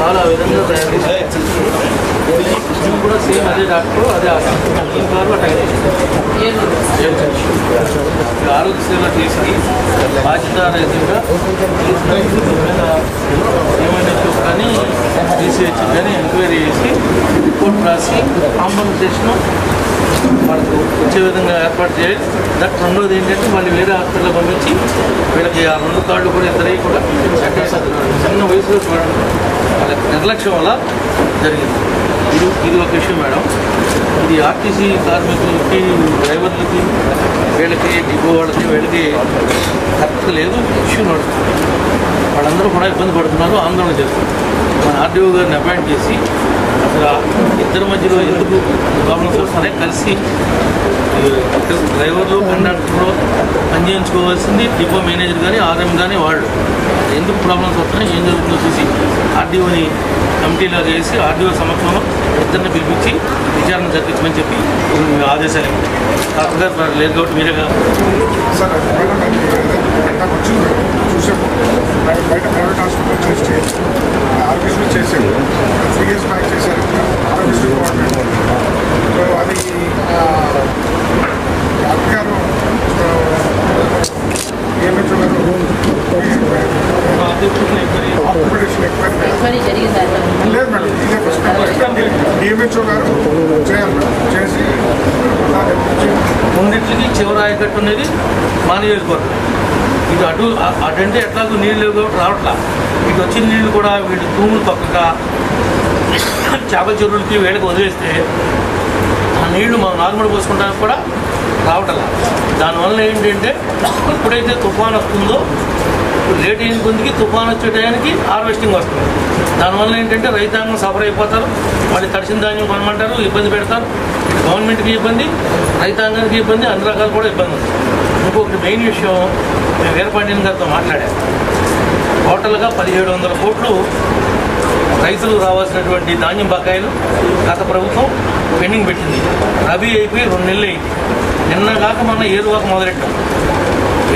చాలా విధంగా తయారు చేశారు. కూడా సేమ్ అదే డాక్టర్ అదే హాస్పిటల్ ఆరోగ్య సేవ చేసి బాధ్యతారహితంగా ఏమైనా కానీ రీసెర్చ్ కానీ ఎంక్వైరీ చేసి రిపోర్ట్ రాసి కాంపన్సేషన్ వాళ్ళకు వచ్చే విధంగా ఏర్పాటు చేయాలి. దట్ రెండోది ఏంటంటే వాళ్ళు వేరే హాస్పిటల్ పంపించి వీళ్ళకి ఆ 2 కార్డులు కూడా ఇద్దరే కూడా చిన్న వయసులో చూడండి వాళ్ళకి నిర్లక్ష్యం వల్ల జరిగింది. ఇది ఒక విషయం మేడం. ఇది ఆర్టీసీ కార్మికులకి డ్రైవర్లకి వీళ్ళకి డిపో వాళ్ళకి వీళ్ళకి కరెక్ట్ లేదు ఇష్యూ నడుస్తుంది. వాళ్ళందరూ కూడా ఇబ్బంది పడుతున్నారు, ఆందోళన చేస్తున్నారు. మన ఆర్డీఓ గారిని అపాయింట్ చేసి అసలు ఇద్దరి మధ్యలో ఎందుకు ప్రాబ్లమ్స్ వస్తున్నాయి కలిసి డ్రైవర్లు కండక్టర్లు పనిచేయించుకోవాల్సింది డిపో మేనేజర్ కానీ ఆర్ఎం కానీ వాళ్ళు ఎందుకు ప్రాబ్లమ్స్ వస్తున్నాయి ఏం జరుగుతుందో చూసి ఆర్డీఓని కమిటీలో చేసి ఆర్డీఓ సమక్షంలో ఇద్దరిని పిలిపించి విచారణ జరిపించమని చెప్పి ఆదేశాలు డాక్టర్ గారు లేదు కాబట్టి మీరే కాదు సార్. చూసాము బయట ప్రైవేట్ హాస్పిటల్ చేసి ఆర్గనైజేషన్ చేసాము 3 years బ్యాక్ చేశారు ఆర్గనైజేషన్ డిపార్ట్మెంట్. సో అది డాక్టర్ గారు ఏమేమి లేదు మేడం ఇదే ఫస్ట్ డిఎంహెచ్ఓ గారు చేయాలి మేడం చేసి రెండింటికి చివరి ఆయకట్టు అనేది మా నియోజకవర్గం. ఇది అటంటే ఎట్లాగో నీళ్ళు రావట్లా. ఇటు వచ్చిన నీళ్ళు కూడా వీటి తూములు పక్కగా చేపల చెరువులకి వేళకు వదిలేస్తే ఆ నీళ్లు మనం నార్మల్ పోసుకుంటానికి కూడా రావట్లా. దానివల్ల ఏంటంటే ఎప్పుడైతే తుఫాన్ వస్తుందో లేట్ అయిన కొద్దికి తుఫాన్ వచ్చే టయానికి హార్వెస్టింగ్ వస్తుంది. దానివల్ల ఏంటంటే రైతాంగం సఫర్ అయిపోతారు. మళ్ళీ తడిసిన ధాన్యం కొనమంటారు, ఇబ్బంది పెడతారు. గవర్నమెంట్కి ఇబ్బంది, రైతాంగానికి ఇబ్బంది, అన్ని రకాలు కూడా ఇబ్బంది ఉంది. ఇంకొకటి మెయిన్ విషయం మేము వీరపాండ్యన్ గారితో మాట్లాడాము. టోటల్గా 1700 కోట్లు రైతులు రావాల్సినటువంటి ధాన్యం బకాయిలు గత ప్రభుత్వం పెండింగ్ పెట్టింది. రబీ అయిపోయి 2 నెలలు అయింది. నిన్న కాక మొన్న ఏరువాక మొదలెట్టాం.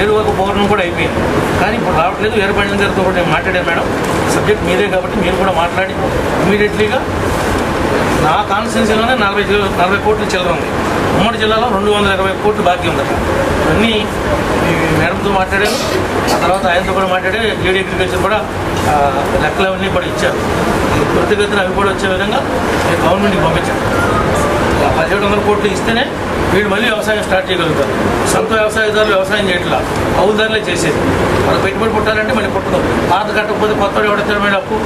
ఏరువాక పౌర్ణం కూడా అయిపోయింది. కానీ ఇప్పుడు రావట్లేదు. వీరపాండ్యన్ గారితో కూడా నేను మాట్లాడాను మేడం. సబ్జెక్ట్ మీరే కాబట్టి మీరు కూడా మాట్లాడి ఇమీడియట్లీగా నా కాన్స్టిట్యున్సీలోనే 40 కోట్లు చిల్లర ఉంది. ఉమ్మడి జిల్లాలో 220 కోట్లు బాకీ ఉందట. ఇవన్నీ మేడంతో మాట్లాడాను. ఆ తర్వాత ఆయనతో కూడా మాట్లాడే జేడీ అగ్రికల్చర్ కూడా లెక్కలు అవన్నీ కూడా ఇచ్చారు. త్వరితగతిన అవి కూడా వచ్చే విధంగా నేను గవర్నమెంట్కి పంపించాను. 1700 కోట్లు ఇస్తేనే వీళ్ళు మళ్ళీ వ్యవసాయం స్టార్ట్ చేయగలుగుతారు. సొంత వ్యవసాయదారులు వ్యవసాయం చేయట్లా, కౌలుదారులే చేసేది. వాళ్ళకి పెట్టుబడి పుట్టాలంటే మళ్ళీ పుట్టదు. పాత కట్టకపోతే కొత్తవాడు ఎవడతాడు మేడం అప్పు.